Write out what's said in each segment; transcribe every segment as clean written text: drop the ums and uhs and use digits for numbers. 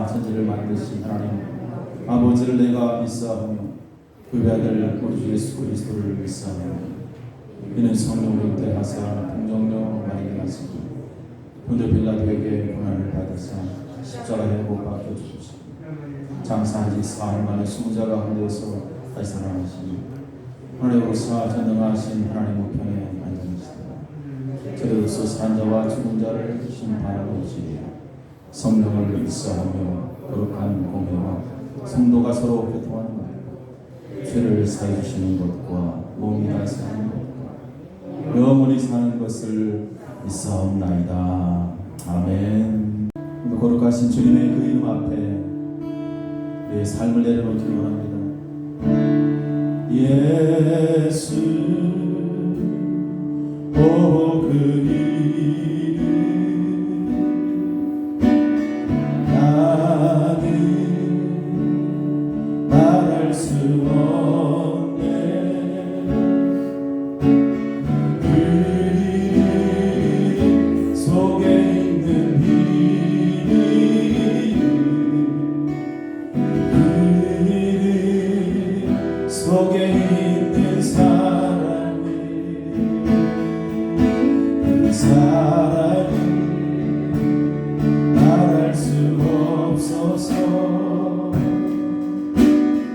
천하와 천지를 만드신 하나님 아버지를 내가 믿사오며 그 아들 우리 주 예수 그리스도를 믿사오며 이는 성령으로 잉태하사 동정녀 마리아 나시고 본토 빌라도에게 고난을 받으사 십자가에 못 박혀 죽으시고 장사한 지 사흘 만에 수무자 가운데서 다시 살아나시니 하늘에서 전능하신 하나님 우편에 앉으시다. 저로서 산 자와 죽은 자를 심판하러 오시리라. 성령을 믿사오며 거룩한 공회와 성도가 서로 교통하는 것, 죄를 사해 주시는 것과 몸이 다시 하는 것과 영원히 사는 것을 믿사옵나이다. 아멘. 거룩하신 주님의 그 이름 앞에 내 삶을 내려놓기 원합니다. 예수 오 그 이름 나는 말할 수 없네. 그 이름 속에 있는 이름 그 이름 속에 있는 사람이 그 사람이 말할 수 없어서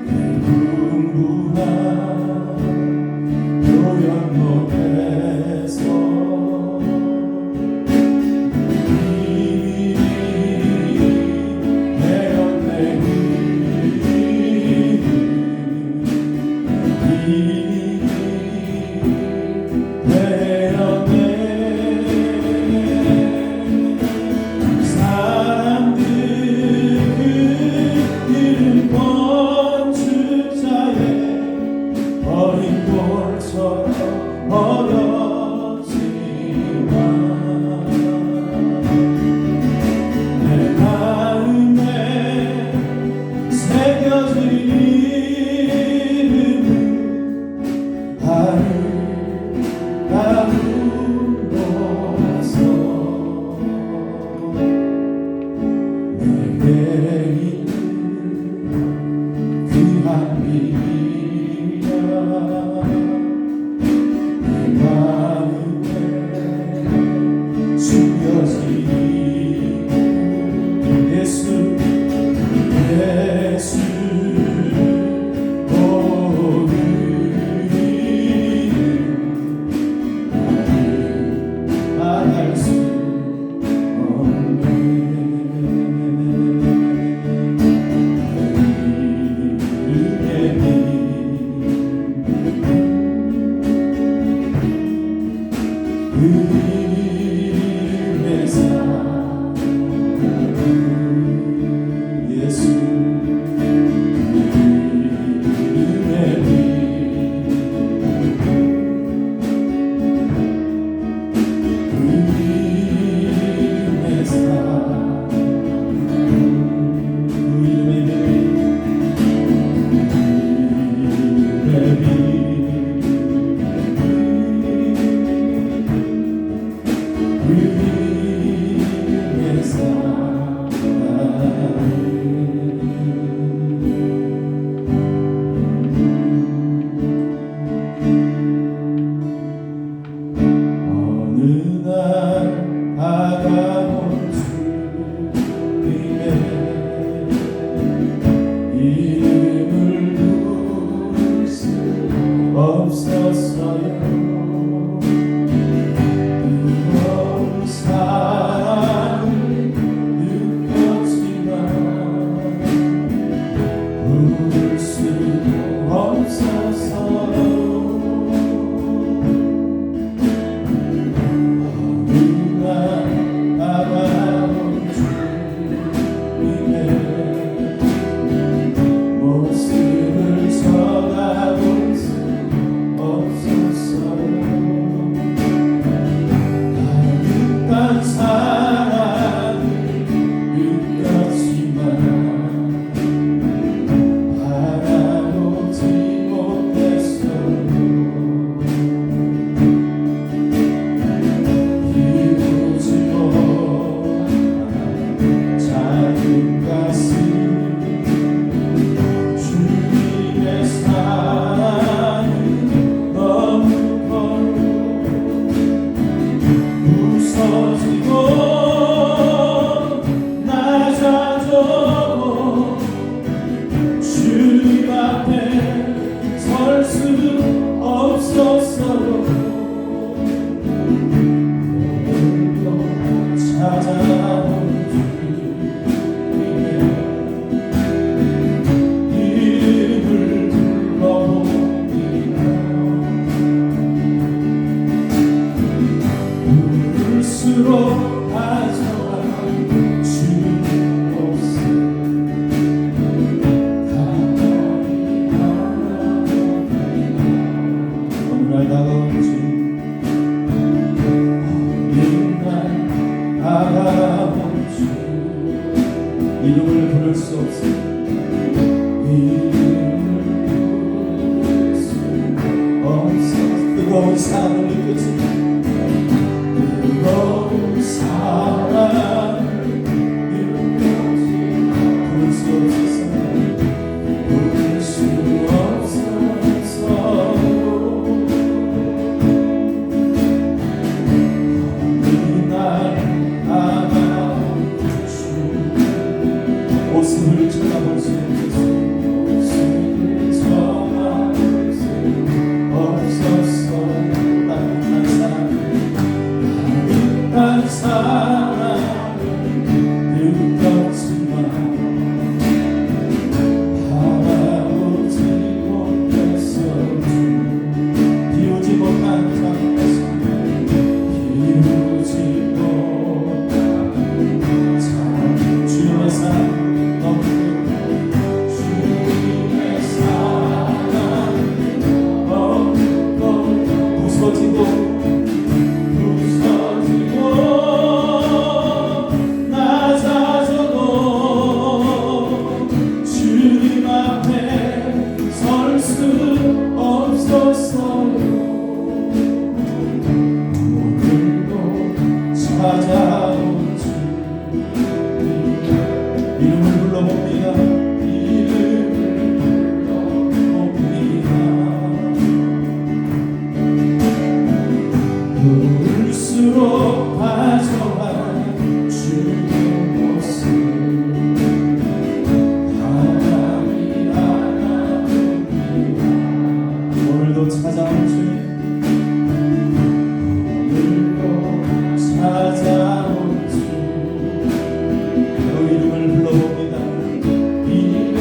내 분분한 표현 못해서 이미 내었네. 이름을 부를 수 없어. 이름을 부를 수 없어. 뜨거운 사랑을 느꼈지. 뜨거운 사랑을 느꼈지. 부를 수 없었어. 부를 수 없었어요. 어느 날 모습을 쳐다볼 수 없었어. 모습을 쳐다볼 수 없었어. 따뜻한 사랑을 느꼈지만 바라보지 못했어. 비우지 못한 삶에서 비우지 못한 삶. 주님의 사랑 찾아온 주 이름을 불러봅니다. 이름을 불러봅니다. 부를수록 다정한 주의 모습 하나님 하나님이라. 오늘도 찾아온 주 찾아온 주 그 이름을 불러봅니다. 이름을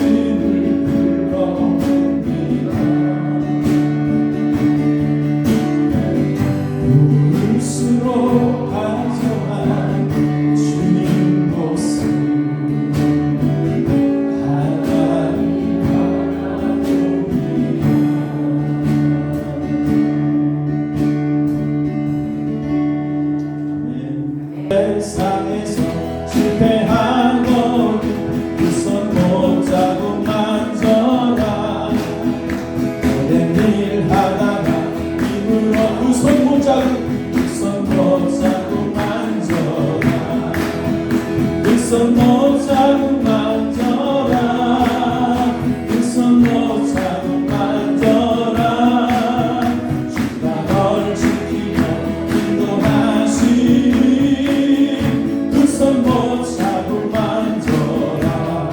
불러봅니다. 부를수록 간절한 주님 모습 하나님 하나님이라. 세상에서 실패한 것 그 손 못잡고 만져라. 오랜 일 하다가 힘으로 그 손 못잡고 만져라. 그 손 못잡고 만져라. 그 손 못잡고 만져라. 주가 널 지키며 인도하시니 그 손 못잡고 만져라.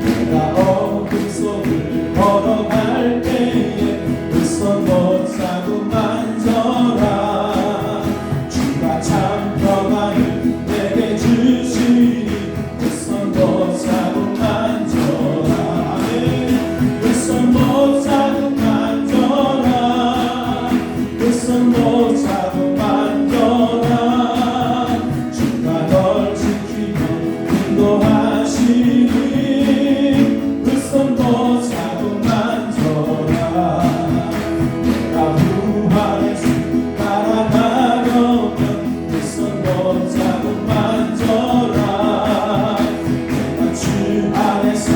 내가 어둠 속을 걸어갈 때에 그 손 못잡고 만져라. 주가 참 평안을 내게 주시니 그 손 못잡고 만져라. 그 손 못잡고 만져라. 그 손 못잡고 만져라. 주가 널 지키며 인도하시니 그 손 못잡고 만져라. 내가 부활해서 날아가려면 그 손 못잡고 만져라. 내가 주 안에서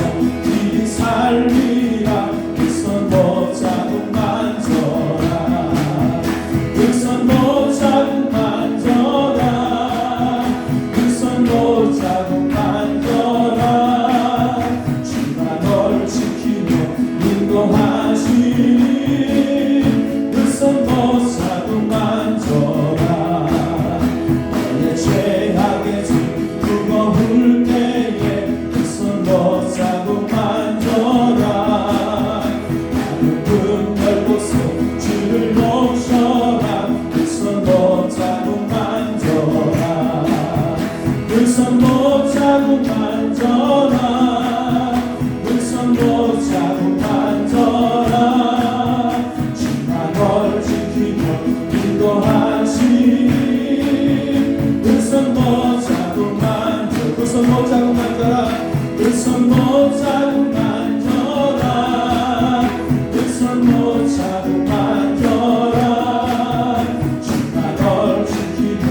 이 삶이라 그 손 못잡고 만져라. 그 손 못잡고 만져라. 그 손 못잡고 만져라. 주가 널 지키며 인도하시니 그 손 못잡고 만져라. 너의 죄악의 짐 무거울 때에 그 손 못잡고 만져라. 하늘은 넓고서 주를 모셔라. 그 손 못잡고 만져라. 그 손 못잡고 만져라. 그 손 못잡고 만져라. 주가 널 지키며 인도하시니 그 손 못잡고 만져. 그 손 못잡고 만져라. 그 손 못잡고 만져라. 그 손 못잡고 만져라. 주가 널 지키며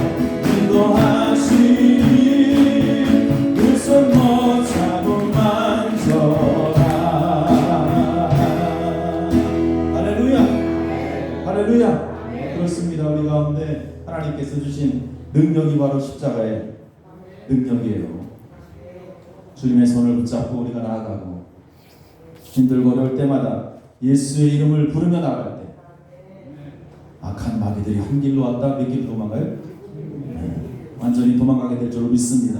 인도하시니 그 손 못잡고 능력이 바로 십자가의 능력이에요. 주님의 손을 붙잡고 우리가 나아가고 힘들고 어려울 때마다 예수의 이름을 부르며 나아갈 때 악한 마귀들이 한 길로 왔다 몇 길로 도망가요? 완전히 도망가게 될 줄로 믿습니다.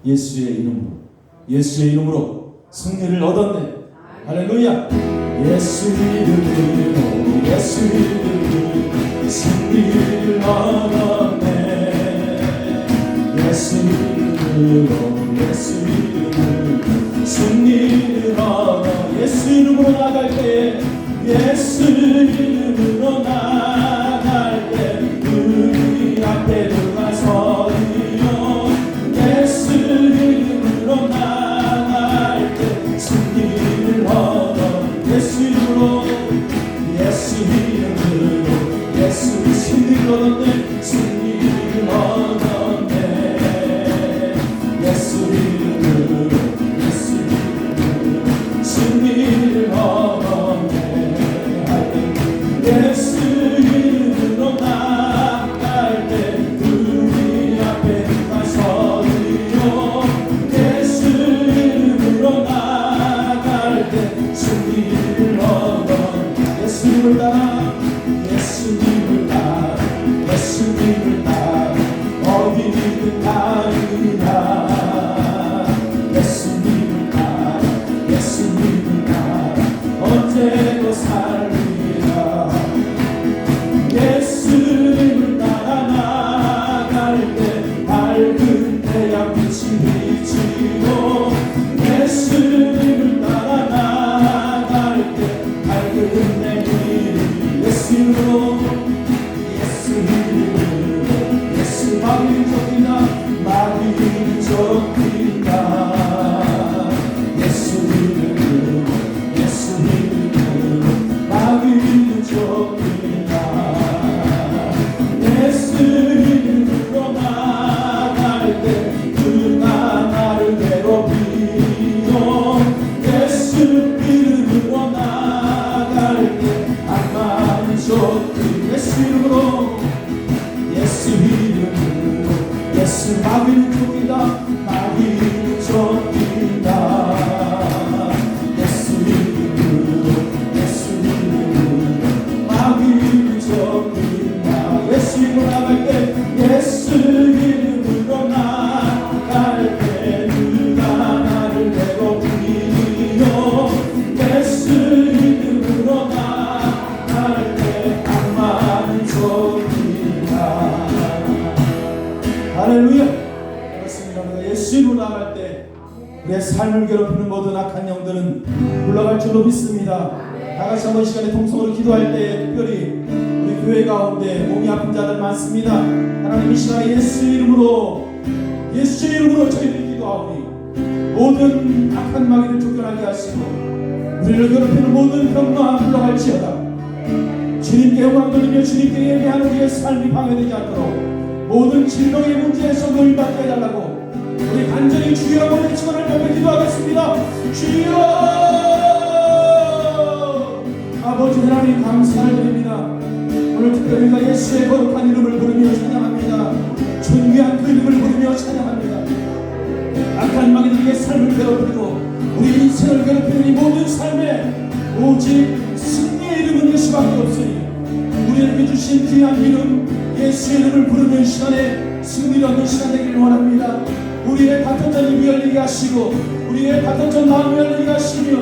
예수의 이름으로 승리를 얻었네. 할렐루야. 예수 이름으로 승리를 얻었네. 예수 이름으로 승리를 얻어. 예수 이름으로 나갈 때, 예수 이름으로 나갈 때 우리 앞에 누가 서리요. 예수 이름으로 나갈 때 승리를 얻어. 예수 이름으로 승리를 얻었네. 승리를 얻었네. 예수 이름으로 승리를 얻었네. 예수 이름으로 나갈 때 우리 앞에 누가 서리요. 예수 이름으로 나갈 때 승리를 얻어. 예수님을 따라 예수님을 따라 어디든 가리라. 예수님을 따라 언제도 살리라. 예수님을 따라 나갈 때 밝은 태양빛이 비치고. 예수님을 따라 나갈 때 밝은 내일이 예수로. 마귀는 쫓긴다. 마귀는 쫓긴다. 예수 이름으로 마귀는 쫓긴다. 예수 이름으로 나갈 때 누가 나를 괴롭히고. 예수 이름으로 나갈 때 악마는 쫓기. 예수 이름으로 마귀는 쫓긴다. 마귀는 쫓긴다. 예수 이름으로 마귀는 쫓긴다. 예수 이름으로 나갈 때, 예수 이름으로 나갈 때 누가 나를 괴롭히며. 예수 이름으로 나갈 때 악마는 쫓긴다. 할렐루야. 그렇습니다. 예수 이름으로 나갈 때 내 삶을 괴롭히는 모든 악한 영들은 물러갈 줄로 믿습니다. 다같이 한번 시간에 통성으로 기도할 때 특별히 우리 교회 가운데 몸이 아픈 자들 많습니다. 하나님 이 시간에 예수 이름으로 저희들이 기도하오니 모든 악한 마귀를 쫓겨나게 하시고 우리를 괴롭히는 모든 병만 물러갈지어다. 주님께 영광 돌리며 주님께 예배하는 우리의 삶이 방해되지 않도록 모든 질병의 문제에서 노임받게 해달라고 우리 간절히 주여 한번 외치고를 옆에 기도하겠습니다. 주여. 아버지 하나님 감사를 드립니다. 오늘 특별히 우리가 예수의 거룩한 이름을 부르며 찬양합니다. 존귀한 그 이름을 부르며 찬양합니다. 악한 마귀들의 삶을 괴롭히고 우리 인생을 괴롭히는 이 모든 삶에 오직 승리의 이름은 예수밖에 없으니 우리에게 주신 귀한 이름 예수의 이름을 부르는 시간에 승리를 얻는 시간 되기를 원합니다. 우리의 같은 전이 열리게 하시고 우리의 같은 전 마음이 열리게 하시며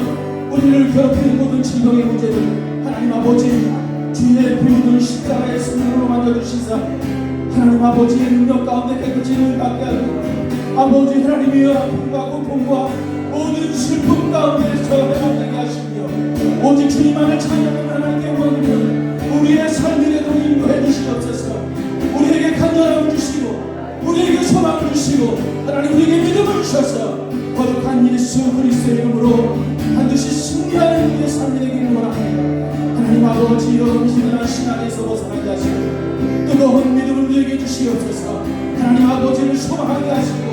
우리를 괴롭히는 모든 질병의 문제들 하나님 아버지 주의 피 묻은 십자가의 승리로 만져주시사 하나님 아버지의 능력 가운데 깨끗이 눈을 받게 하고 아버지 하나님이여 아픔과 고통과 모든 슬픔 가운데서 회복되게 하시며 오직 주님만을 찬양하는 하나님께 영광을 우리의 삶에도 인도해 주시옵소서. 우리에게 간절함을 주시고 우리에게 소망을 주시고 하나님 우리에게 믿음을 주셔서 거룩한 예수 그리스도의 이름으로 반드시 승리하는 우리의 삶이 되기를 원합니다. 하나님 아버지 여러분 지난 신앙에서 벗어나게 하시고 뜨거운 믿음을 우리에게 주시옵소서. 하나님 아버지를 소망하게 하시고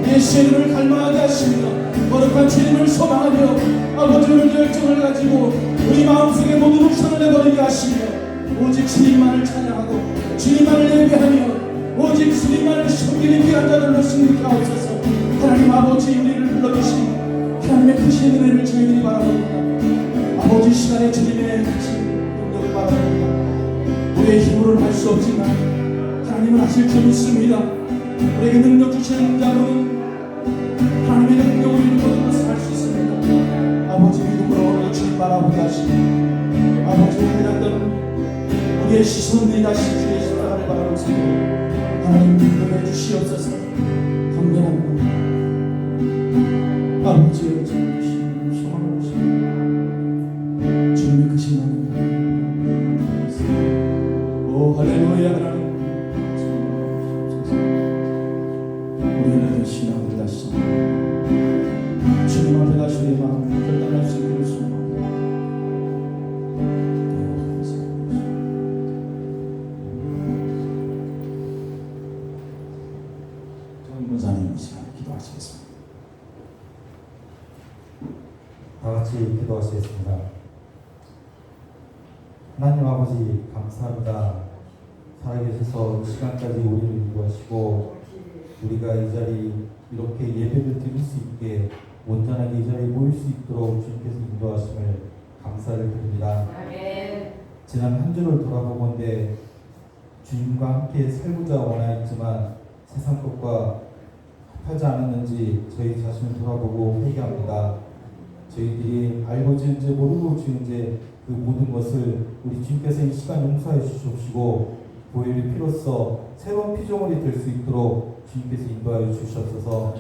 예수의 이름을 갈망하게 하시며 거룩한 주님을 소망하며 아버지를 열정을 가지고 우리 마음속에 모든 우상을 내버리게 하시며 오직 주님만을 찬양하고 주님만을 예배하며 오직 주님만을 섬기는 귀한 자들로 승리케 하옵소서. 하나님 아버지, 우리를 불러주신 하나님의 크신 은혜를 저희들이 바라봅니다. 아버지, 시간에 주님의 크신 능력을 바라봅니다. 우리의 힘으로는 할 수 없지만 하나님은 하실 줄 믿습니다. 우리에게 능력 주시는 자로는 하나님의 능력으로 모든 것을 할 수 있습니다. 아버지, 믿음으로 주님 바라보게 하시고 아버지, 우리는 우리의 시선들이 다시 주의 십자가를 바라보고 있습니다. 하나님 믿음해 주시옵소서. 감사합니다. 아버지의 주님 소망을 주시고 주님의 크신 하나님, 오 할렐루야. 하나님 우리는 신앙을 다시 주님 앞에 다시 우리의 마음을 결단할 수 있기를 소망합니다. 문사님 이 시간에 기도하시겠습니다. 다 같이 기도하시겠습니다. 하나님 아버지, 감사합니다. 살아계셔서 이 시간까지 우리를 인도하시고 우리가 이 자리 이렇게 예배를 드릴 수 있게 온전하게 이 자리에 모일 수 있도록 주님께서 인도하심을 감사를 드립니다. 지난 한 주를 돌아보건대 주님과 함께 살고자 원하였지만 세상 것과 합하지 않았는지 저희 자신을 돌아보고 회개합니다. 저희들이 알고 지은 죄 모르고 지은 죄 그 모든 것을 우리 주님께서 이 시간 용서해 주시옵시고 보혈의 피로써 새로운 피조물이 될 수 있도록 주님께서 인도하여 주시옵소서.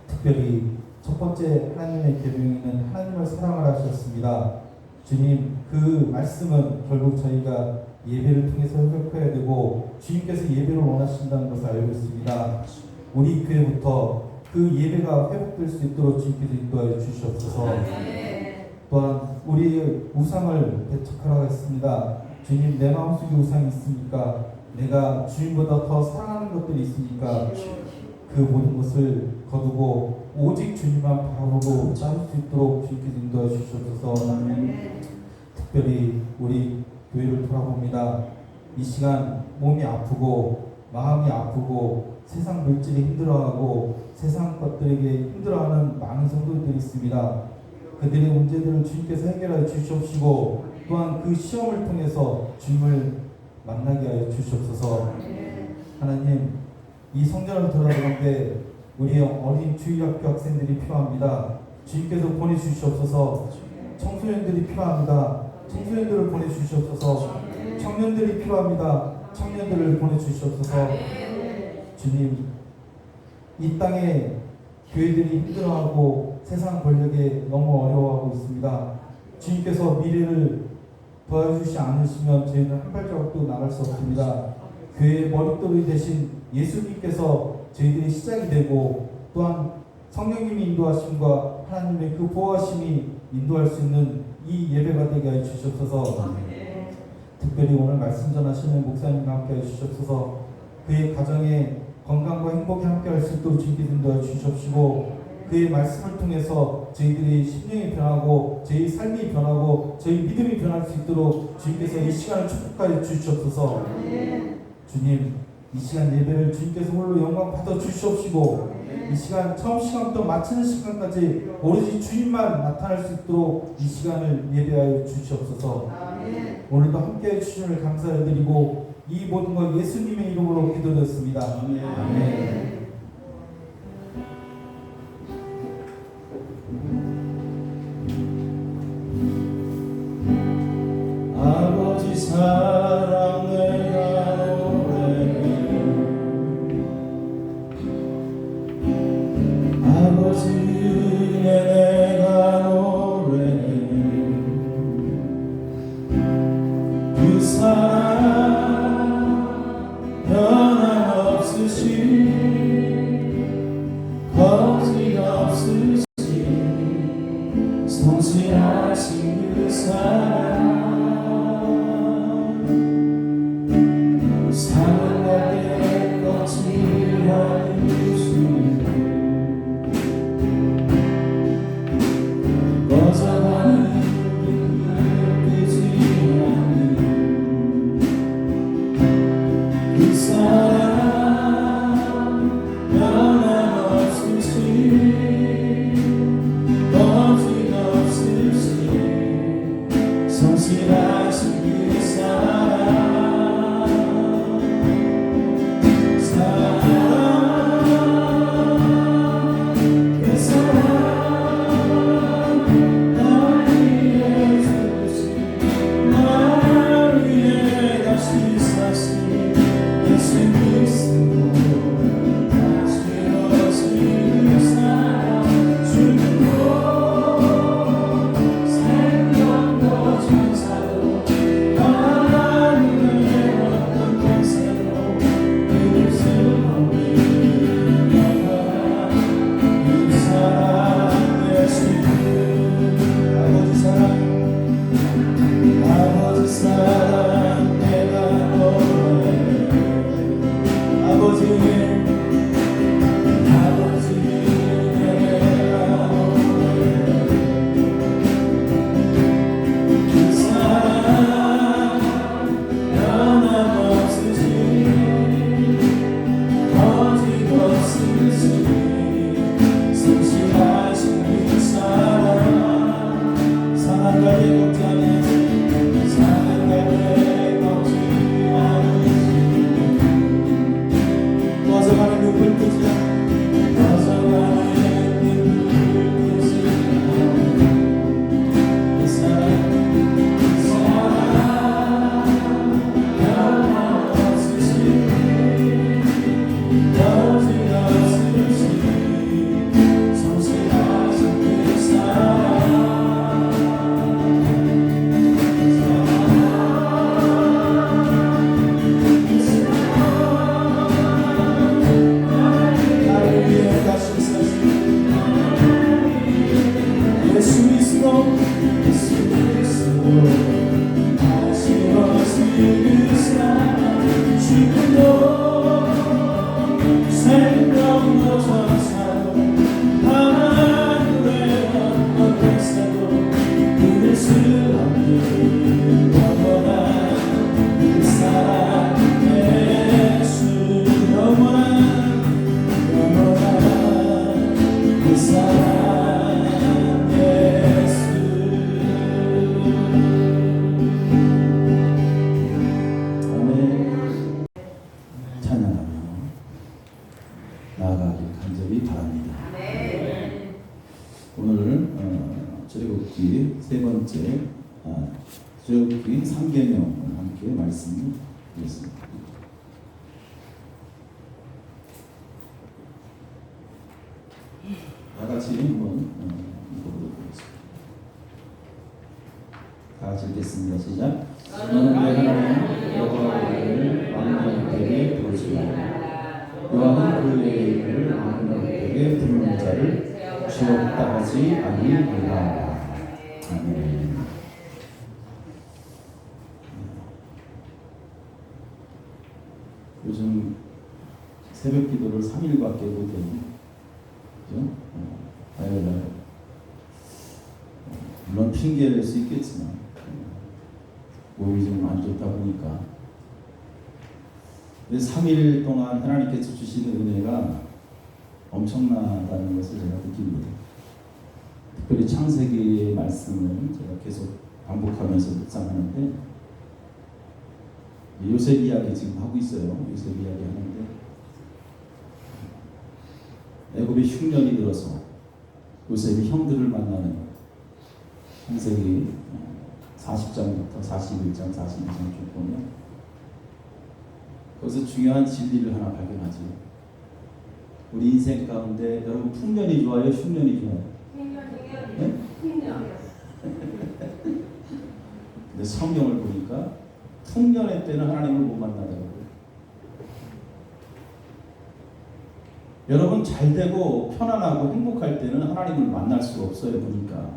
특별히 첫 번째 하나님의 계명에는 하나님을 사랑하라 하셨습니다. 주님, 그 말씀은 결국 저희가 예배를 통해서 회복해야 되고 주님께서 예배를 원하신다는 것을 알고 있습니다. 우리 교회부터 그 예배가 회복될 수 있도록 주님께서 인도하여 주시옵소서. 또한 우리의 우상을 배척하라겠습니다. 주님, 내 마음속에 우상이 있습니까? 내가 주님보다 더 사랑하는 것들이 있습니까? 그 모든 것을 거두고 오직 주님만 바라보고 따를 수 있도록 주님께서 인도하여 주시옵소서. 특별히 우리 교회를 돌아봅니다. 이 시간 몸이 아프고 마음이 아프고 세상 물질이 힘들어하고 세상 것들에게 힘들어하는 많은 성도들이 있습니다. 그들의 문제들을 주님께서 해결하여 주시옵시고 또한 그 시험을 통해서 주님을 만나게 하여 주시옵소서. 하나님, 이 성전을 돌아보는데 우리의 어린 주일학교 학생들이 필요합니다. 주님께서 보내주시옵소서. 청소년들이 필요합니다. 청소년들을 보내주시옵소서. 청년들이 필요합니다. 청년들을 보내주시옵소서. 주님, 이 땅에 교회들이 힘들어하고 세상 권력에 너무 어려워하고 있습니다. 주님께서 미래를 도와주시지 않으시면 저희는 한 발자국도 나갈 수 없습니다. 교회의 머릿돌이 되신 예수님께서 저희들의 시작이 되고 또한 성령님이 인도하심과 하나님의 그 보호하심이 인도할 수 있는 이 예배가 되게 하여 주시옵소서. 특별히 오늘 말씀 전하시는 목사님과 함께 하여 주시옵소서. 그의 가정에 건강과 행복이 함께 할 수 있도록 주님께서 인도하여 주시옵시고 그의 말씀을 통해서 저희들이 심령이 변하고 저희 삶이 변하고 저희 믿음이 변할 수 있도록 주님께서 이 시간을 축복하여 주시옵소서. 주님, 이 시간 예배를 주님께서 홀로 영광 받아 주시옵시고 이 시간 처음 시간부터 마치는 시간까지 오로지 주님만 나타날 수 있도록 이 시간을 예배하여 주시옵소서. 오늘도 함께해 주심을 감사드리고 이 모든 것 예수님의 이름으로 기도드렸습니다. 아멘. 아버지 사랑 내가 노래해 아버지 은혜 내가 노래해 그 사랑 변함없으시 거짓없으시 성실하신 그 사랑 사랑의 꽃이 하는 주님 번째 쭉 3계명을 함께 말씀을 드리겠습니다. 다 같이 한번 읽어보도록 하겠습니다. 다 같이 읽겠습니다. 시작. 너는 내 하나님 여호와를 만민에게 부르시라. 여호와는 그의 이름을 만민에게 부르는 자를 죄없다 하지 아니하리라. 아멘. 요즘 새벽 기도를 3일밖에 못해요. 그죠? 화요일날 물론 핑계를 수 있겠지만 몸이 좀 안 좋다 보니까. 근데 3일 동안 하나님께서 주시는 은혜가 엄청나다는 것을 제가 느낍니다. 특별히 창세기의 말씀을 제가 계속 반복하면서 묵상하는데, 요셉 이야기 지금 하고 있어요. 요셉 이야기 하는데, 애굽의 흉년이 들어서 요셉이 형들을 만나는 창세기 40장부터 41장, 42장 쭉 보면 거기서 중요한 진리를 하나 발견하죠. 우리 인생 가운데 여러분 풍년이 좋아요? 흉년이 좋아요? 네? 근데 성경을 보니까 풍년의 때는 하나님을 못 만나더라고요. 여러분 잘 되고 편안하고 행복할 때는 하나님을 만날 수가 없어요. 보니까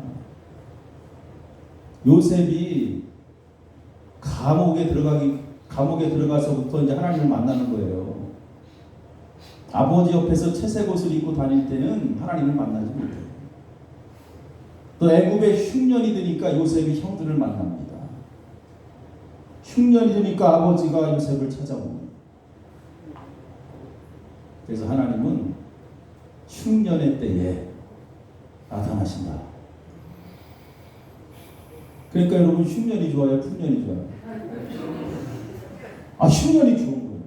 요셉이 감옥에 들어가서부터 이제 하나님을 만나는 거예요. 아버지 옆에서 채색 옷을 입고 다닐 때는 하나님을 만나지 못해요. 또 애굽에 흉년이 드니까 요셉이 형들을 만납니다. 흉년이 드니까 아버지가 요셉을 찾아옵니다. 그래서 하나님은 흉년의 때에 나타나신다. 그러니까 여러분 흉년이 좋아요? 풍년이 좋아요? 흉년이 좋은 거예요.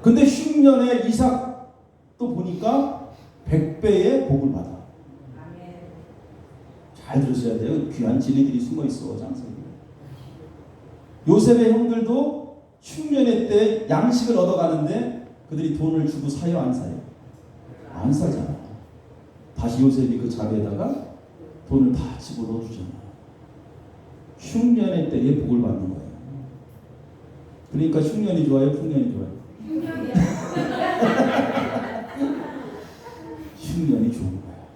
근데 흉년에 이삭도 보니까 100배의 복을 받아. 잘 들으셔야 돼요. 귀한 진리들이 숨어 있어, 장세기. 요셉의 형들도 흉년의 때 양식을 얻어가는데 그들이 돈을 주고 사요, 안 사요? 안 사잖아. 다시 요셉이 그 자리에다가 돈을 다 집어넣어 주잖아. 흉년의 때에 복을 받는 거예요. 그러니까 흉년이 좋아요? 풍년이 좋아요? 흉년이요. 흉년이 좋은 거야.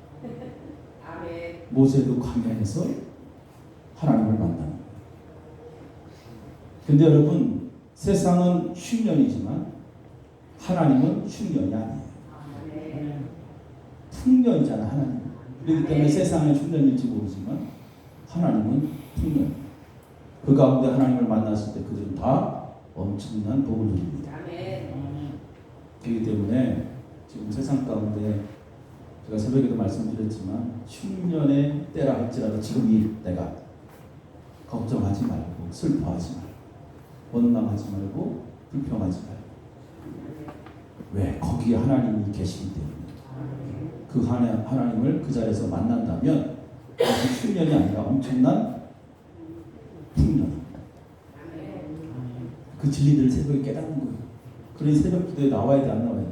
아멘. 모세도 광야에서 하나님을 만나는 거예요. 근데 여러분 세상은 흉년이지만 하나님은 흉년이 아니에요. 풍년이잖아. 하나님. 그렇기 때문에 세상은 흉년일지 모르지만 하나님은 풍년. 그 가운데 하나님을 만났을 때 그들은 다 엄청난 복을 누립니다. 그렇기 때문에 지금 세상 가운데 제가 새벽에도 말씀드렸지만 흉년의 때라 할지라도 지금 이 때가 걱정하지 말고 슬퍼하지 말고 원망하지 말고 불평하지 말고. 왜? 거기에 하나님이 계시기 때문에. 그 하나님을 그 자리에서 만난다면 흉년이 아니라 엄청난 풍년입니다. 그 진리들을 새벽에 깨닫는 거예요. 그러니 새벽 기도에 나와야 돼, 안 나와야 돼?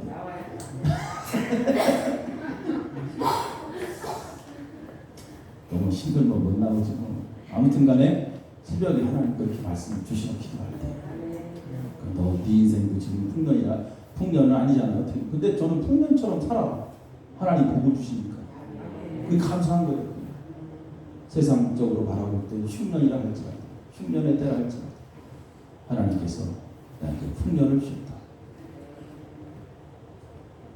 너무 힘들면 못 나오지 뭐. 아무튼 간에 새벽에 하나님께 이렇게 말씀을 주시고 기도할 때 너 네 인생도 지금 풍년은 아니잖아요. 근데 저는 풍년처럼 살아. 하나님 복을 주시니까 그게 감사한 거예요. 세상적으로 바라볼 때 흉년이라 할지라도 흉년의 때라 할지라도 하나님께서 나에게 풍년을 주셨다.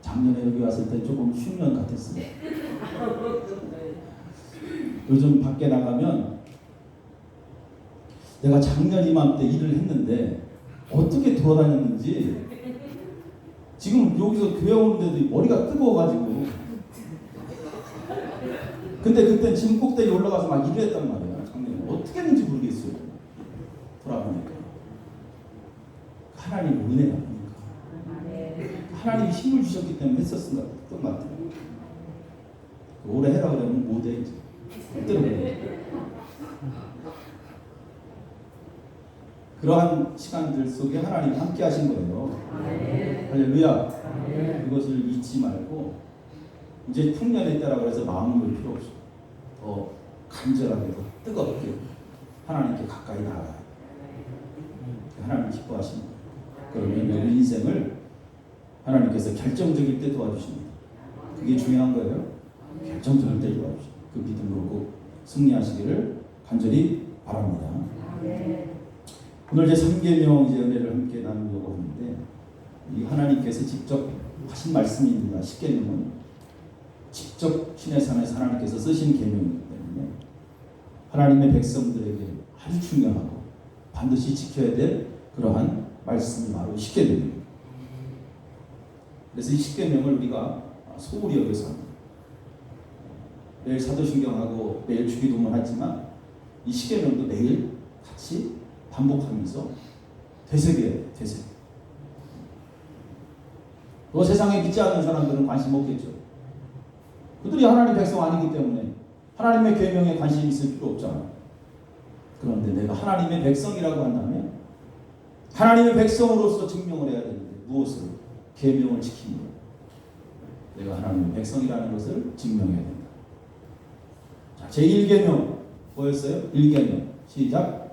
작년에 여기 왔을 때 조금 흉년 같았어요. 요즘 밖에 나가면 내가 작년 이맘때 일을 했는데 어떻게 돌아다녔는지 지금 여기서 교회 오는데도 머리가 뜨거워가지고. 근데 그때 지금 꼭대기 올라가서 막 일을 했단 말이야. 작년에 어떻게 했는지 모르겠어요. 돌아보니까 하나님 은혜가 보니까 하나님이 힘을 주셨기 때문에 했었던 것 같아요. 올해 해라 그러면 못해 이제. 뜨는 거예요. 그러한 시간들 속에 하나님 함께 하신 거예요. 할렐루야. 이것을 잊지 말고 이제 풍년의 때라고 해서 마음 놓을 필요 없어. 더 간절하게 더 뜨겁게 하나님께 가까이 나가야 하나님 기뻐하십니다. 그러면 우리 인생을 하나님께서 결정적일 때 도와주십니다. 그게 중요한 거예요. 결정적일 때 도와주십니다. 그 믿음으로 꼭 승리하시기를 간절히 바랍니다. 오늘 이제 3계명 이제 은혜를 함께 나누려고 하는데 이 하나님께서 직접 하신 말씀입니다. 10계명은 직접 신의 산에서 하나님께서 쓰신 계명이기 때문에 하나님의 백성들에게 아주 중요하고 반드시 지켜야 될 그러한 말씀이 바로 10계명입니다. 그래서 이 10계명을 우리가 소홀히 여겨서 합니다. 매일 사도신경하고 매일 주기도문 하지만 이 10계명도 매일 같이 반복하면서 되새겨야 돼. 되새겨. 또 세상에 믿지 않는 사람들은 관심 없겠죠. 그들이 하나님 백성 아니기 때문에 하나님의 계명에 관심 있을 필요 없잖아. 그런데 내가 하나님의 백성이라고 한다면 하나님의 백성으로서 증명을 해야 되는데 무엇을? 계명을 지키는 거예요. 내가 하나님의 백성이라는 것을 증명해야 된다. 자, 제1계명 뭐였어요? 1계명 시작.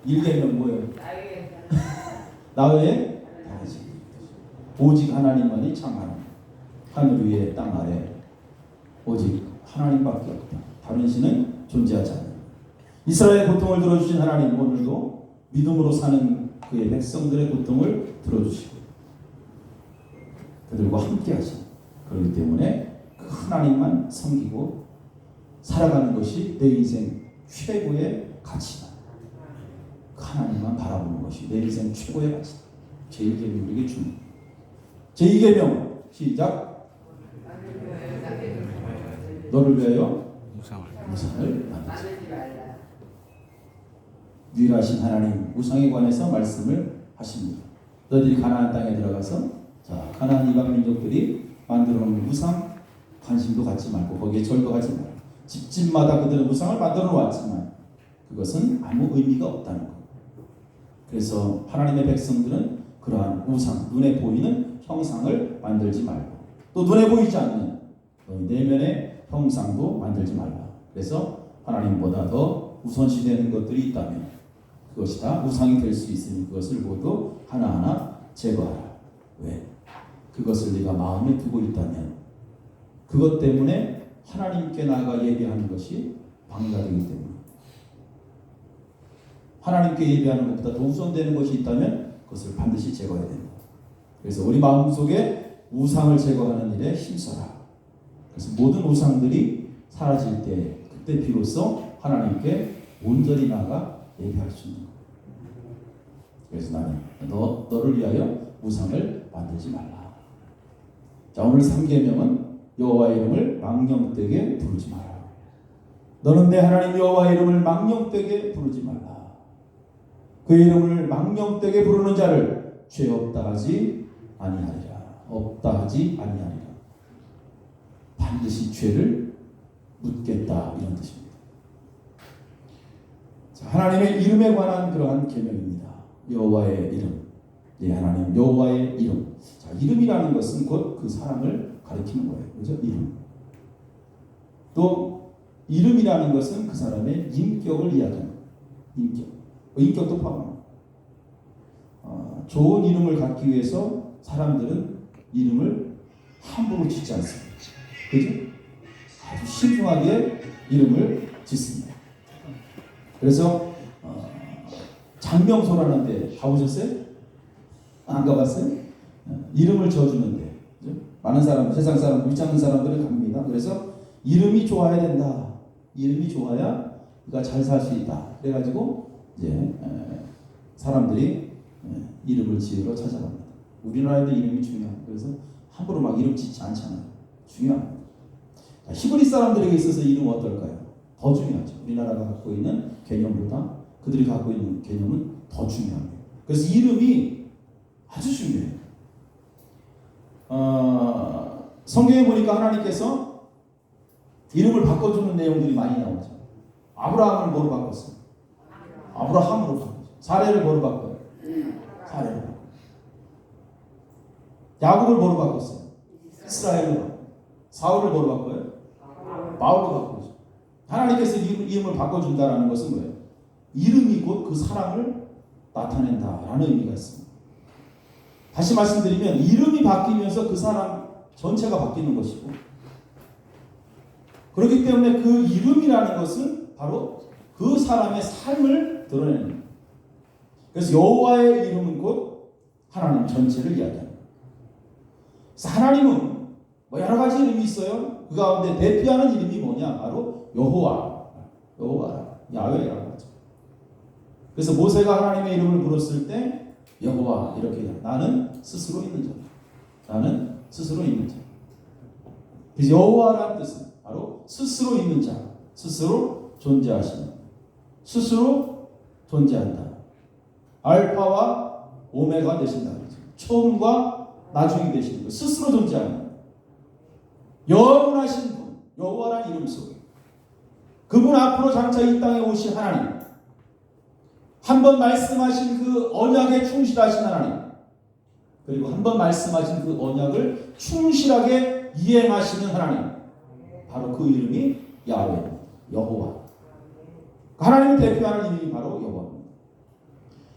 1계명 뭐예요? 나 외에 다르지. 오직 하나님만이 참 하나님. 하늘 위에 땅 아래 오직 하나님밖에 없다. 다른 신은 존재하지 않는다. 이스라엘의 고통을 들어주신 하나님 오늘도 믿음으로 사는 그의 백성들의 고통을 들어주시고 그들과 함께 하시고 그렇기 때문에 그 하나님만 섬기고 살아가는 것이 내 인생 최고의 가치다. 하나님만 바라보는 것이 내 인생 최고의 가치다. 제1계명 우리에게 주는 제2계명 시작. 너를 위하여 우상을 만들지 말라. 유일하신 하나님 우상에 관해서 말씀을 하십니다. 너희들이 가나안 땅에 들어가서 자 가나안 이방 민족들이 만들어 놓은 우상 관심도 갖지 말고 거기에 절도 하지 말고 집집마다 그들은 우상을 만들어 놓았지만 그것은 아무 의미가 없다는 것. 그래서 하나님의 백성들은 그러한 우상, 눈에 보이는 형상을 만들지 말고 또 눈에 보이지 않는 내면의 형상도 만들지 말라. 그래서 하나님보다 더 우선시되는 것들이 있다면 그것이 다 우상이 될 수 있으니 그것을 모두 하나하나 제거하라. 왜? 그것을 네가 마음에 두고 있다면 그것 때문에 하나님께 나아가 예배하는 것이 방해가 되기 때문에 하나님께 예배하는 것보다 더 우선되는 것이 있다면 그것을 반드시 제거해야 됩니다. 그래서 우리 마음속에 우상을 제거하는 일에 힘써라. 그래서 모든 우상들이 사라질 때 그때 비로소 하나님께 온전히 나가 예배할 수 있는 거예요. 그래서 나는 너를 위하여 우상을 만들지 말라. 자, 오늘 3계명은 여호와의 이름을 망령되게 부르지 마라. 너는 내 하나님 여호와의 이름을 망령되게 부르지 말라. 그 이름을 망령되게 부르는 자를 죄 없다 하지 아니하리라. 없다 하지 아니하리라. 반드시 죄를 묻겠다 이런 뜻입니다. 자, 하나님의 이름에 관한 그러한 계명입니다. 여호와의 이름, 네 하나님 여호와의 이름. 자, 이름이라는 것은 곧 그 사람을 가리키는 거예요. 그죠? 이름. 또 이름이라는 것은 그 사람의 인격을 이야기하는 거예요. 인격도 포함합니다. 좋은 이름을 갖기 위해서 사람들은 이름을 함부로 짓지 않습니다. 그죠? 아주 신중하게 이름을 짓습니다. 그래서 장명소라는 데 가보셨어요? 안 가봤어요? 이름을 지어주는데 많은 사람, 세상 사람, 믿지 않는 사람들은 갑니다. 그래서 이름이 좋아야 된다. 이름이 좋아야 그가 잘 살 수 있다. 그래가지고 이제 사람들이 이름을 지으러 찾아갑니다. 우리나라에도 이름이 중요해요. 그래서 함부로 막 이름 짓지 않잖아요. 중요합니다. 히브리 사람들에게 있어서 이름은 어떨까요? 더 중요하죠. 우리나라가 갖고 있는 개념보다 그들이 갖고 있는 개념은 더 중요합니다. 그래서 이름이 아주 중요해요. 성경에 보니까 하나님께서 이름을 바꿔주는 내용들이 많이 나오죠. 아브라함을 뭐로 바꿨어요? 아브라함으로 바꿨죠. 사례를 뭐로 바꿔요? 사례로 바꿔요. 야곱을 뭐로 바꿨어요? 이스라엘로 바꿔요. 사울을 뭐로 바꿔요? 바울로 바꾸죠. 하나님께서 이름을 바꿔준다는 것은 뭐예요? 이름이 곧 그 사랑을 나타낸다라는 의미가 있습니다. 다시 말씀드리면 이름이 바뀌면서 그 사람 전체가 바뀌는 것이고, 그렇기 때문에 그 이름이라는 것은 바로 그 사람의 삶을 드러내는 거예요. 그래서 여호와의 이름은 곧 하나님 전체를 이야기합니다. 그래서 하나님은 뭐 여러 가지 이름이 있어요. 그 가운데 대표하는 이름이 뭐냐? 바로 여호와, 야훼라고 하죠. 그래서 모세가 하나님의 이름을 불렀을 때 여호와 이렇게 해요. 나는 스스로 있는 자. 나는 스스로 있는 자. 그래서 여호와라는 뜻은 바로 스스로 있는 자, 스스로 존재하시는, 스스로 존재한다. 알파와 오메가 되신다. 처음과 나중이 되시는 것, 스스로 존재하는 영원하신 분, 여호와라는 이름 속에 그분 앞으로 장차 이 땅에 오신 하나님, 한 번 말씀하신 그 언약에 충실하신 하나님, 그리고 한 번 말씀하신 그 언약을 충실하게 이행하시는 하나님, 바로 그 이름이 야훼, 여호와. 하나님을 대표하는 이름이 바로 여호와입니다.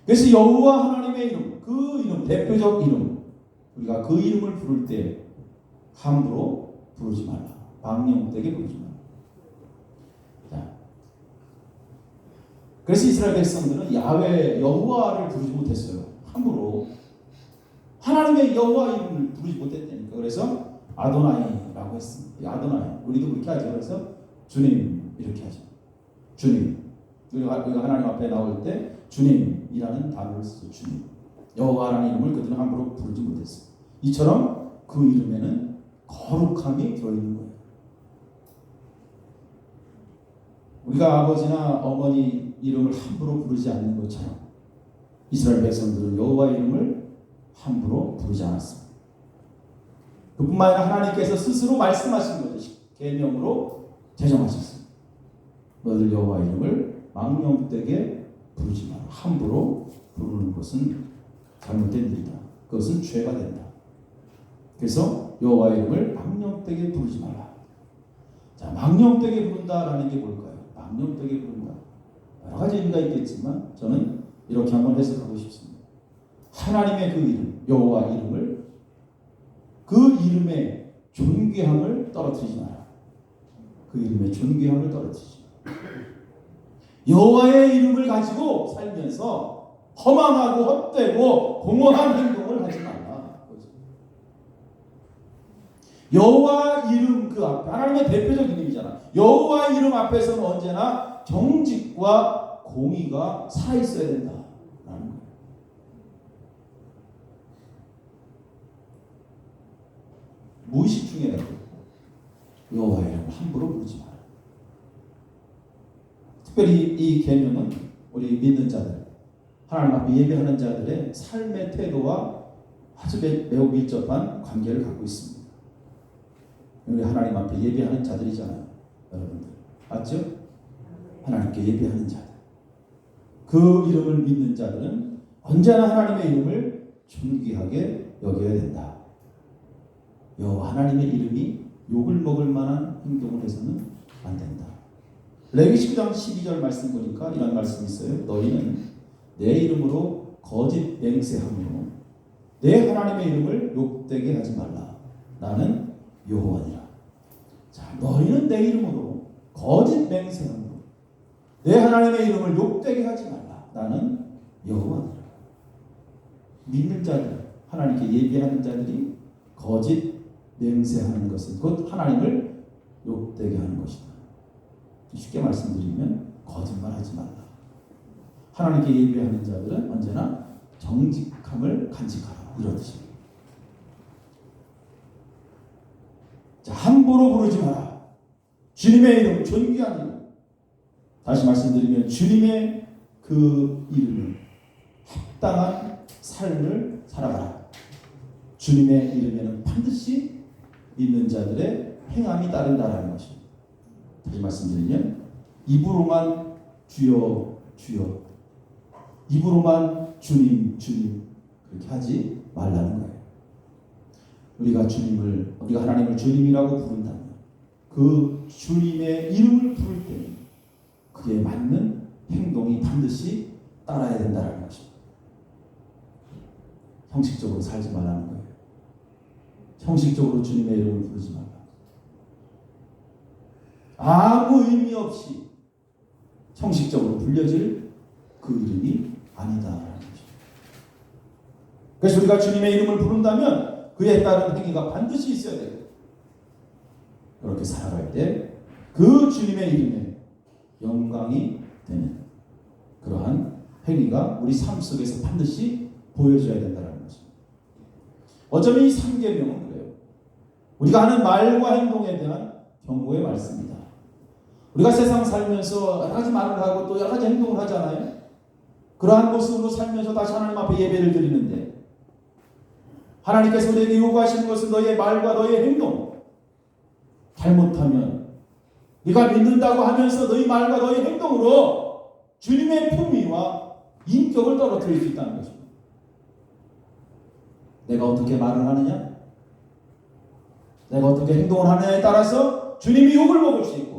그래서 여호와 하나님의 이름, 그 이름, 대표적 이름, 우리가 그 이름을 부를 때 함부로 부르지 말라. 망령되게 부르지 말라. 자, 그래서 이스라엘 백성들은 야훼, 여호와를 부르지 못했어요. 함부로 하나님의 여호와 이름을 부르지 못했다니까. 그래서 아도나이라고 했습니다. 아도나이. 우리도 그렇게 하죠. 그래서 주님 이렇게 하죠. 주님. 우리가 하나님 앞에 나올 때 주님이라는 단어를 쓰죠. 주님. 여호와라는 이름을 그들은 함부로 부르지 못했어요. 이처럼 그 이름에는 거룩함이 들어있는 거예요. 우리가 아버지나 어머니 이름을 함부로 부르지 않는 것처럼 이스라엘 백성들은 여호와 이름을 함부로 부르지 않았습니다. 그뿐만 아니라 하나님께서 스스로 말씀하신 거죠. 계명으로 제정하셨습니다. 너희들 여호와 이름을 망령되게 부르지 마라. 함부로 부르는 것은 잘못된 일이다. 그것은 죄가 된다. 그래서 여호와 이름을 망령되게 부르지 마라. 자, 망령되게 부른다라는 게 뭘까요? 망령되게 부른다. 여러 가지 의미가 있겠지만 저는 이렇게 한번 해석하고 싶습니다. 하나님의 그 이름, 여호와 이름을, 그 이름의 존귀함을 떨어뜨리지 마라. 그 이름의 존귀함을 떨어뜨리지 마라. 여호와의 이름을 가지고 살면서 허망하고 헛되고 공허한 행동을 하지 말라. 여호와 이름 그 앞에, 하나님의 대표적 이름이잖아. 여호와 이름 앞에서는 언제나 정직과 공의가 살아있어야 된다라는 거예요. 무의식 중에라도 여호와 이름을 함부로 부르지 마라. 특별히 이 계명은 우리 믿는 자들, 하나님 앞에 예배하는 자들의 삶의 태도와 아주 매우 밀접한 관계를 갖고 있습니다. 우리 하나님 앞에 예배하는 자들이잖아요. 여러분들 맞죠? 하나님께 예배하는 자들, 그 이름을 믿는 자들은 언제나 하나님의 이름을 존귀하게 여겨야 된다. 여호와 하나님의 이름이 욕을 먹을 만한 행동을 해서는 안 된다. 레위기 19장 12절 말씀 보니까 이런 말씀이 있어요. 너희는 내 이름으로 거짓 맹세함으로 내 하나님의 이름을 욕되게 하지 말라. 나는 여호와니라. 자, 너희는 내 이름으로 거짓 맹세함으로 내 하나님의 이름을 욕되게 하지 말라. 나는 여호와니라. 믿는 자들, 하나님께 예비하는 자들이 거짓 맹세하는 것은 곧 하나님을 욕되게 하는 것이다. 쉽게 말씀드리면 거짓말하지 말라. 하나님께 예비하는 자들은 언제나 정직함을 간직하라. 이런 뜻입니다. 자, 함부로 부르지 마라. 주님의 이름, 존귀한 이름. 다시 말씀드리면 주님의 그 이름을 합당한 삶을 살아가라. 주님의 이름에는 반드시 믿는 자들의 행함이 따른다라는 것입니다. 다시 말씀드리면 입으로만 주여 주여, 입으로만 주님 주님 그렇게 하지 말라는 거예요. 우리가 하나님을 주님이라고 부른다면 그 주님의 이름을 부를 때 그에 맞는 행동이 반드시 따라야 된다는 것입니다. 형식적으로 살지 말라는 거예요. 형식적으로 주님의 이름을 부르지 말라. 아무 의미 없이 형식적으로 불려질 그 이름이 아니다라는 것입니다. 그래서 우리가 주님의 이름을 부른다면 그에 따른 행위가 반드시 있어야 돼요. 그렇게 살아갈 때 그 주님의 이름에 영광이 되는 그러한 행위가 우리 삶 속에서 반드시 보여져야 된다는 것입니다. 어쩌면 이 3계명은 그래요. 우리가 하는 말과 행동에 대한 경고의 말씀입니다. 우리가 세상 살면서 여러 가지 말을 하고 또 여러 가지 행동을 하잖아요. 그러한 모습으로 살면서 다시 하나님 앞에 예배를 드리는데 하나님께서 우리에게 요구하시는 것은 너의 말과 너의 행동. 잘못하면 네가 믿는다고 하면서 너의 말과 너의 행동으로 주님의 품위와 인격을 떨어뜨릴 수 있다는 것입니다. 내가 어떻게 말을 하느냐, 내가 어떻게 행동을 하느냐에 따라서 주님이 욕을 먹을 수 있고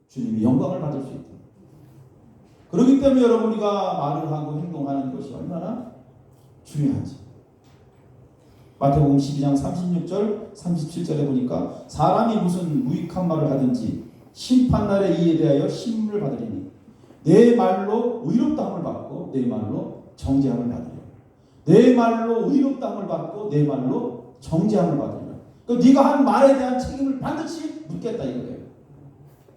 주님이 영광을 받을 수 있다. 그렇기 때문에 여러분, 우리가 말을 하고 행동하는 것이 얼마나 중요한지. 마태복음 12장 36절 37절에 보니까 사람이 무슨 무익한 말을 하든지 심판날에 이에 대하여 심문을 받으리니 내 말로 의롭다함을 받고 내 말로 정죄함을 받으리라. 내 말로 의롭다함을 받고 내 말로 정죄함을 받으리라. 그러니까 네가 한 말에 대한 책임을 반드시 묻겠다 이거예요.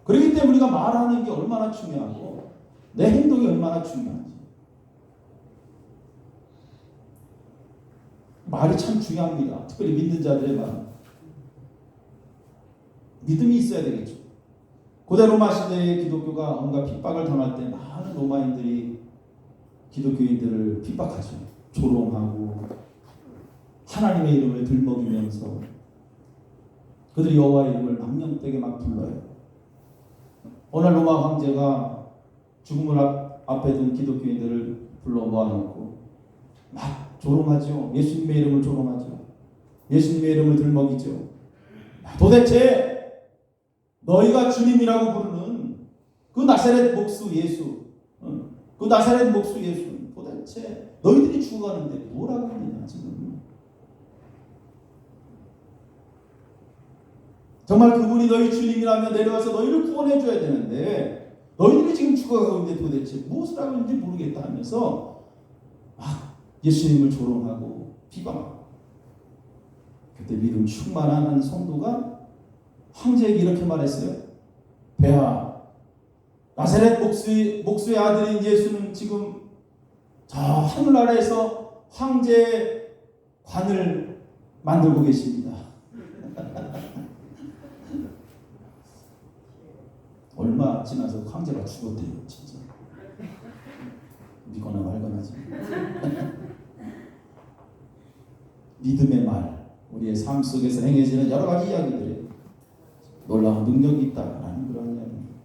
그렇기 때문에 우리가 말하는 게 얼마나 중요하고 내 행동이 얼마나 중요한지. 말이 참 중요합니다. 특별히 믿는 자들의 말. 믿음이 있어야 되겠죠. 고대 로마 시대의 기독교가 온갖 핍박을 당할 때 많은 로마인들이 기독교인들을 핍박하죠. 조롱하고 하나님의 이름을 들먹이면서 그들이 여호와의 이름을 망령되게 막 불러요. 어느 로마 황제가 죽음을 앞에 둔 기독교인들을 불러 모아놓고 막 조롱하죠. 예수님의 이름을 조롱하죠. 예수님의 이름을 들먹이죠. 도대체 너희가 주님이라고 부르는 그 나사렛 목수 예수, 그 나사렛 목수 예수는 도대체 너희들이 죽어가는데 뭐라고 하느냐 지금. 정말 그분이 너희 주님이라면 내려와서 너희를 구원해 줘야 되는데 너희들이 지금 죽어가고 있는데 도대체 무엇을 하고 있는지 모르겠다 하면서 막 예수님을 조롱하고 비방하고. 그때 믿음 충만한 한 성도가 황제에게 이렇게 말했어요. 폐하, 나사렛 목수의 아들인 예수는 지금 저 하늘나라에서 황제의 관을 만들고 계십니다. 얼마 지나서 황제가 죽었대요. 진짜 믿거나 말거나지. 믿음의 말, 우리의 삶 속에서 행해지는 여러 가지 이야기들이 놀라운 능력이 있다라는 그런 이야기입니다.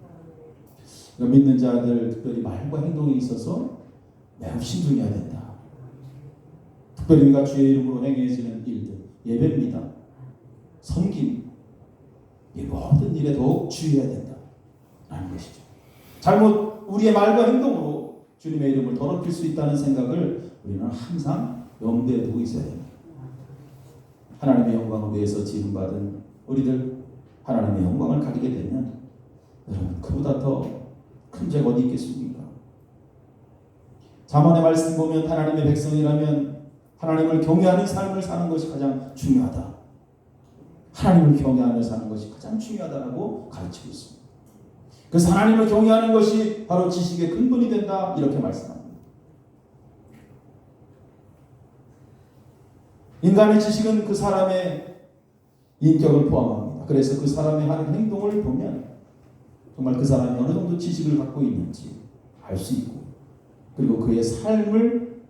그러니까 믿는 자들 특별히 말과 행동에 있어서 매우 신중해야 된다. 특별히 우리가 주의 이름으로 행해지는 일들, 예배입니다. 섬김, 이 모든 일에 더욱 주의해야 된다라는 것이죠. 잘못 우리의 말과 행동으로 주님의 이름을 더럽힐 수 있다는 생각을 우리는 항상 염두에 두고 있어야 됩니다. 하나님의 영광을 위해서 지음받은 우리들, 하나님의 영광을 가리게 되면 여러분 그보다 더 큰 죄가 어디 있겠습니까? 잠언의 말씀 보면 하나님의 백성이라면 하나님을 경외하는 삶을 사는 것이 가장 중요하다. 하나님을 경외하며 사는 것이 가장 중요하다고 가르치고 있습니다. 그래서 하나님을 경외하는 것이 바로 지식의 근본이 된다 이렇게 말씀합니다. 인간의 지식은 그 사람의 인격을 포함합니다. 그래서 그 사람의 하는 행동을 보면 정말 그 사람이 어느 정도 지식을 갖고 있는지 알 수 있고, 그리고 그의 삶을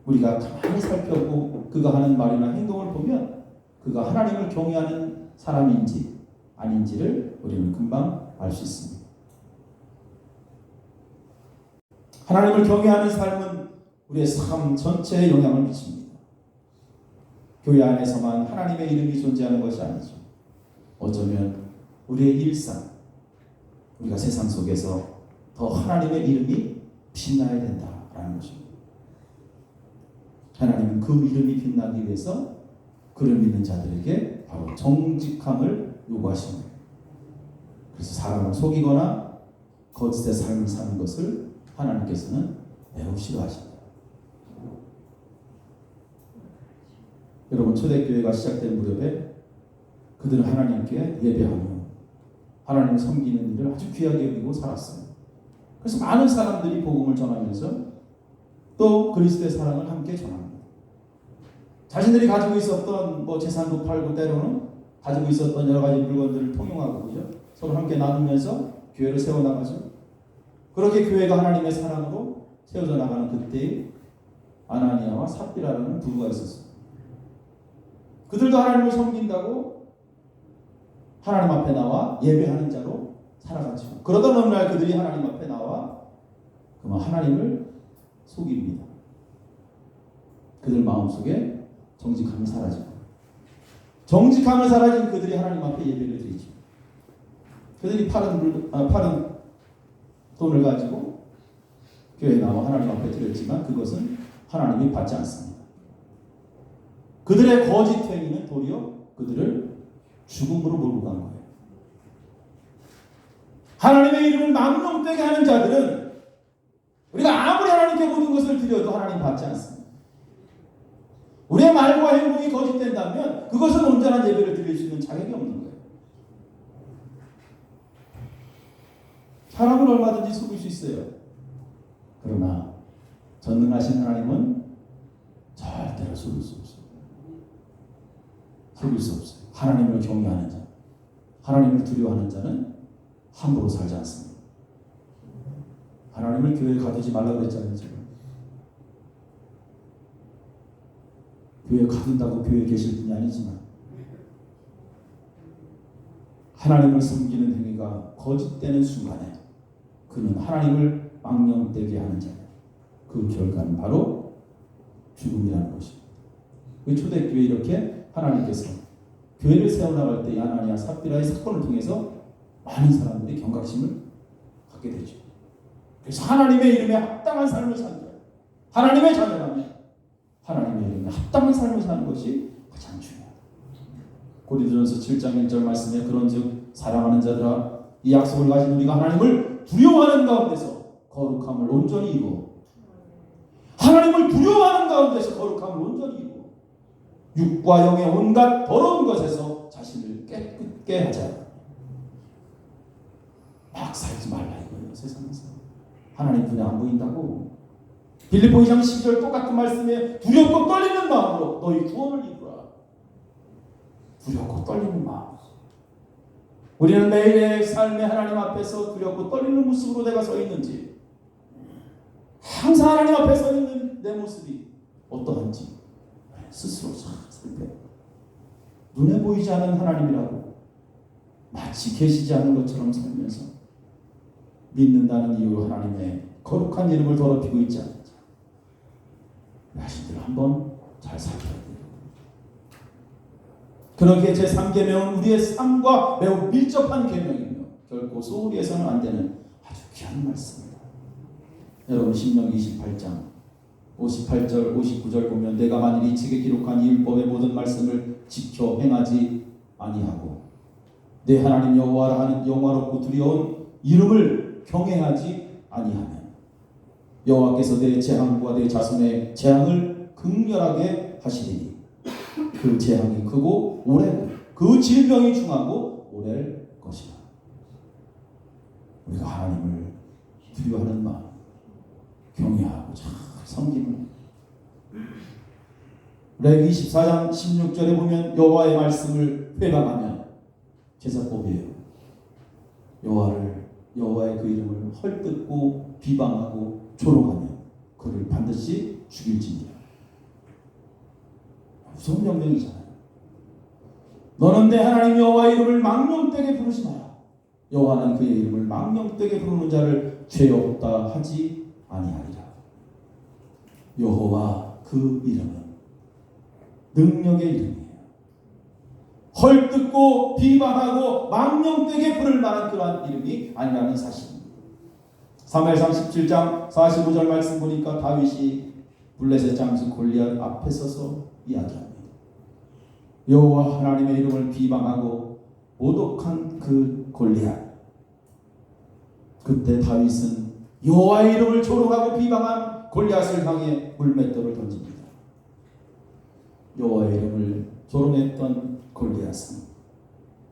우리가 가만히 살펴보고 그가 하는 말이나 행동을 보면 그가 하나님을 경외하는 사람인지 아닌지를 우리는 금방 알 수 있습니다. 하나님을 경외하는 삶은 우리의 삶 전체에 영향을 미칩니다. 교회 안에서만 하나님의 이름이 존재하는 것이 아니죠. 어쩌면 우리의 일상, 우리가 세상 속에서 더 하나님의 이름이 빛나야 된다라는 것입니다. 하나님은 그 이름이 빛나기 위해서 그를 믿는 자들에게 바로 정직함을 요구하십니다. 그래서 사람을 속이거나 거짓의 삶을 사는 것을 하나님께서는 매우 싫어하십니다. 여러분, 초대교회가 시작된 무렵에 그들은 하나님께 예배하며 하나님을 섬기는 일을 아주 귀하게 여기고 살았어요. 그래서 많은 사람들이 복음을 전하면서 또 그리스도의 사랑을 함께 전합니다. 자신들이 가지고 있었던 재산도 팔고 때로는 가지고 있었던 여러 가지 물건들을 통용하고 그죠? 서로 함께 나누면서 교회를 세워나가죠. 그렇게 교회가 하나님의 사랑으로 세워져 나가는 그때에 아나니아와 삽비라라는 부부가 있었어요. 그들도 하나님을 섬긴다고 하나님 앞에 나와 예배하는 자로 살아갔죠. 그러던 어느 날 그들이 하나님 앞에 나와 그만 하나님을 속입니다. 그들 마음속에 정직함이 사라지고 정직함을 사라진 그들이 하나님 앞에 예배를 드리죠. 그들이 파른 돈을 가지고 교회에 나와 하나님 앞에 드렸지만 그것은 하나님이 받지 않습니다. 그들의 거짓 행위는 도리어 그들을 죽음으로 몰고 간 거예요. 하나님의 이름을 망령되게 하는 자들은 우리가 아무리 하나님께 모든 것을 드려도 하나님 받지 않습니다. 우리의 말과 행동이 거짓된다면 그것은 온전한 예배를 드릴 수 있는 자격이 없는 거예요. 사람을 얼마든지 속일 수 있어요. 그러나 전능하신 하나님은 절대로 속일 수 없어요. 속일 수 없어요. 하나님을 경외하는 자, 하나님을 두려워하는 자는 함부로 살지 않습니다. 하나님을 교회에 가두지 말라고 그랬잖아요. 제가. 교회에 가둔다고 교회에 계실 분이 아니지만 하나님을 섬기는 행위가 거짓되는 순간에 그는 하나님을 망령되게 하는 자예요. 그 결과는 바로 죽음이라는 것입니다. 초대교회 이렇게 하나님께서 교회를 세워나갈 때 아나니아 삽비라의 사건을 통해서 많은 사람들이 경각심을 갖게 되죠. 그래서 하나님의 이름에 합당한 삶을 사는 거예요. 하나님의 자녀라면 하나님의 이름에 합당한 삶을 사는 것이 가장 중요하다. 고린도전서 7장 1절 말씀에 그런즉 사랑하는 자들아 이 약속을 가진 우리가 하나님을 두려워하는 가운데서 거룩함을 온전히 이루어 하나님을 두려워하는 가운데서 거룩함을 온전히 이루어 육과 영의 온갖 더러운 것에서 자신을 깨끗게 하자. 막 살지 말라 이거예요. 세상에서 하나님 눈에 안 보인다고. 빌립보 2장 10절 똑같은 말씀에 두렵고 떨리는 마음으로 너희 구원을 이루라. 두렵고 떨리는 마음. 우리는 매일의 삶의 하나님 앞에서 두렵고 떨리는 모습으로 내가 서 있는지, 항상 하나님 앞에 서 있는 내 모습이 어떠한지 스스로 살펴. 눈에 보이지 않는 하나님이라고 마치 계시지 않은 것처럼 살면서 믿는다는 이유로 하나님의 거룩한 이름을 더럽히고 있지 않는지 자신들 한번 잘 살펴야 돼요. 그렇게 제3계명은 우리의 삶과 매우 밀접한 계명이며 결코 소홀히 해서는 안 되는 아주 귀한 말씀입니다. 여러분 신명기 28장 58절 59절 보면 내가 만일 이 책에 기록한 이 율법의 모든 말씀을 지켜 행하지 아니하고 내 하나님 여호와라 하는 영화롭고 두려운 이름을 경외하지 아니하면 여호와께서 내 재앙과 내 자손의 재앙을 극렬하게 하시리니 그 재앙이 크고 오래고 그 질병이 중하고 오래일 것이라. 우리가 하나님을 두려워하는 마음, 경외하고 잘 섬기는. 레위 24장 16절에 보면 여호와의 말씀을 회방하면 제사법이에요. 여호와의 그 이름을 헐뜯고 비방하고 조롱하면 그를 반드시 죽일지니라. 무서운 명령이잖아요. 너는 내 하나님 여호와의 이름을 망령되게 부르지 마라. 여호와는 그의 이름을 망령되게 부르는 자를 죄 없다 하지 아니하리라. 여호와 그 이름은 능력의 이름이에요. 헐뜯고 비방하고 망령되게 부를 만한 그러한 이름이 아니라는 사실입니다. 사무엘상 17장 45절 말씀 보니까 다윗이 블레셋 장수 골리앗 앞에 서서 이야기합니다. 여호와 하나님의 이름을 비방하고 모독한 그 골리앗. 그때 다윗은 여호와의 이름을 조롱하고 비방한 골리앗을 향해 물맷돌을 던집니다. 여호와의 이름을 조롱했던 골리앗은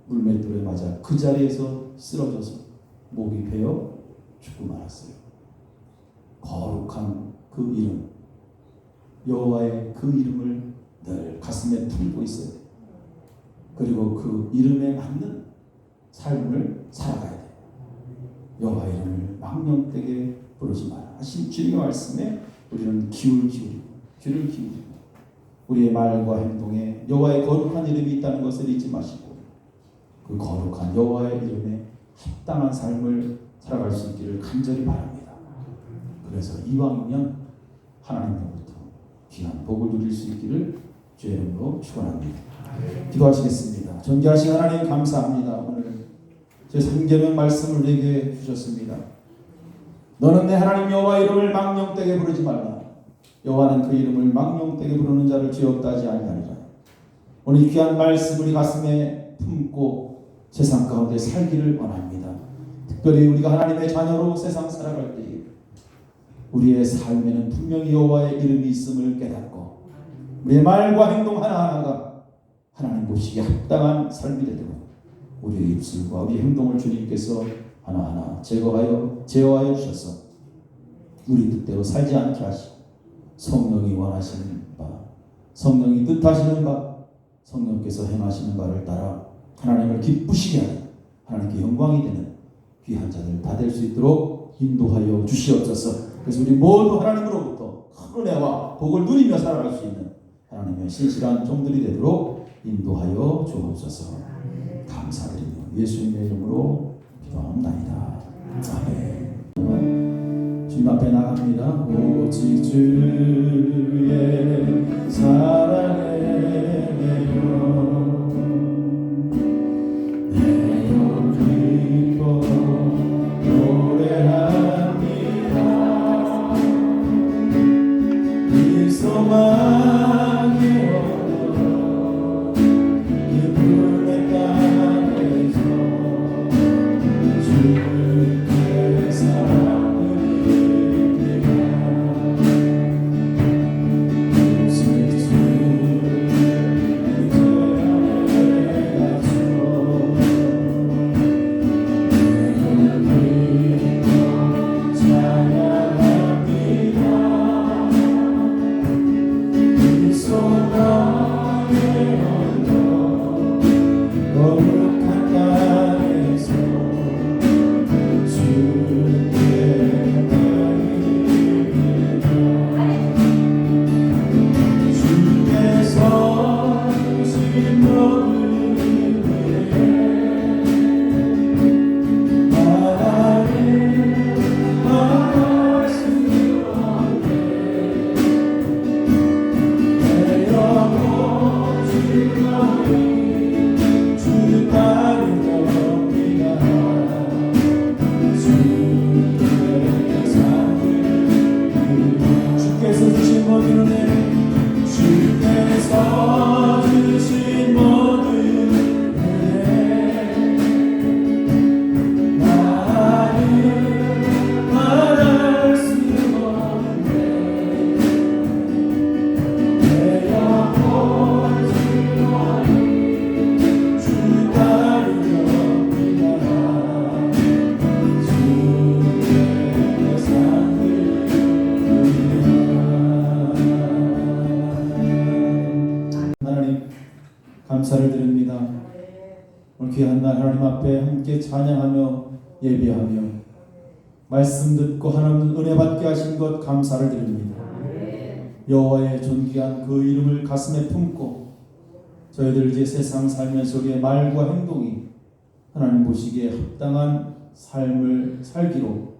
물맷돌에 맞아 그 자리에서 쓰러져서 목이 베어 죽고 말았어요. 거룩한 그 이름, 여호와의 그 이름을 늘 가슴에 품고 있어야 돼요. 그리고 그 이름에 맞는 삶을 살아가야 돼요. 여호와의 이름을 망령되게 부르지 마라 하신 주님의 말씀에 우리는 귀를 기울이고 우리의 말과 행동에 여호와의 거룩한 이름이 있다는 것을 잊지 마시고 그 거룩한 여호와의 이름에 합당한 삶을 살아갈 수 있기를 간절히 바랍니다. 그래서 이왕이면 하나님으로부터 귀한 복을 누릴 수 있기를 주의 이름으로 축원합니다. 기도하시겠습니다. 존귀하신 하나님 감사합니다. 오늘 제 3계명 말씀을 내게 주셨습니다. 너는 내 하나님 여호와의 이름을 망령되게 부르지 말라. 여호와는 그 이름을 망령되게 부르는 자를 죄 없다 하지 아니하리라. 오늘 이 귀한 말씀 우리 가슴에 품고 세상 가운데 살기를 원합니다. 특별히 우리가 하나님의 자녀로 세상 살아갈 때에 우리의 삶에는 분명히 여호와의 이름이 있음을 깨닫고 우리의 말과 행동 하나하나가 하나님 보시기에 합당한 삶이 되도록 우리의 입술과 우리의 행동을 주님께서 하나하나 제어하여 주셔서 우리 뜻대로 살지 않게 하시고 성령이 원하시는 바, 성령이 뜻하시는 바, 성령께서 행하시는 바를 따라 하나님을 기쁘시게 하는 하나님께 영광이 되는 귀한 자들 다 될 수 있도록 인도하여 주시옵소서. 그래서 우리 모두 하나님으로부터 큰 은혜와 복을 누리며 살아갈 수 있는 하나님의 신실한 종들이 되도록 인도하여 주옵소서. 감사드리며 예수님의 이름으로 기도합니다. 아멘. 주님 앞에 나갑니다. 오직 주의 사랑에 내요 기뻐 노래합니다. 이 소망이 얻어 기쁨의 땅에서 주의 사랑을 감사를 드립니다. 오늘 귀한 날 하나님 앞에 함께 찬양하며 예배하며 말씀 듣고 하나님 은혜 받게 하신 것 감사를 드립니다. 여호와의 존귀한 그 이름을 가슴에 품고 저희들 이제 세상 살면서 우리의 말과 행동이 하나님 보시기에 합당한 삶을 살기로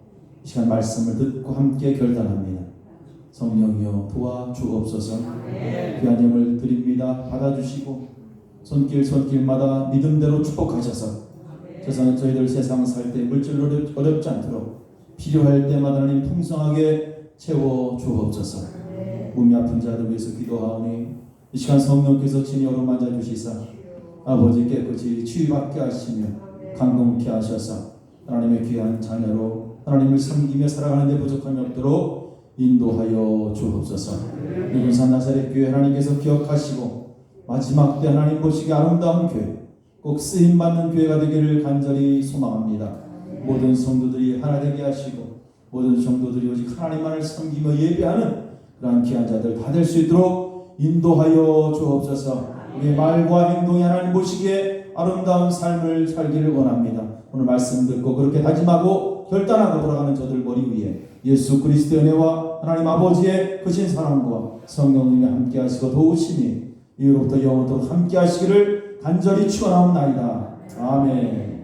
이 시간 말씀을 듣고 함께 결단합니다. 성령이여 도와주옵소서. 귀한 예물 드립니다. 받아주시고 손길마다 믿음대로 축복하셔서 저희들 세상 살 때 물질로 어렵지 않도록 필요할 때마다 하나님 풍성하게 채워주옵소서. 몸이 아픈 자들 위해서 기도하오니 이 시간 성령께서 친히 어루만져 주시사 아버지 깨끗이 치유받게 하시며 강동케 하셔서 하나님의 귀한 자녀로 하나님을 섬기며 살아가는 데 부족함이 없도록 인도하여 주옵소서. 이군산 나사렛 교회 하나님께서 기억하시고 마지막 때 하나님 보시기에 아름다운 교회, 꼭 쓰임받는 교회가 되기를 간절히 소망합니다. 모든 성도들이 하나 되게 하시고 모든 성도들이 오직 하나님만을 섬기며 예배하는 그러한 귀한 자들 다 될 수 있도록 인도하여 주옵소서. 우리의 말과 행동이 하나님 보시기에 아름다운 삶을 살기를 원합니다. 오늘 말씀 듣고 그렇게 다짐하고 결단하고 돌아가는 저들 머리 위에 예수 그리스도의 은혜와 하나님 아버지의 크신 사랑과 성령님이 함께 하시고 도우심이 이후로부터 영원토록 함께 하시기를 간절히 축원하옵나이다. 아멘.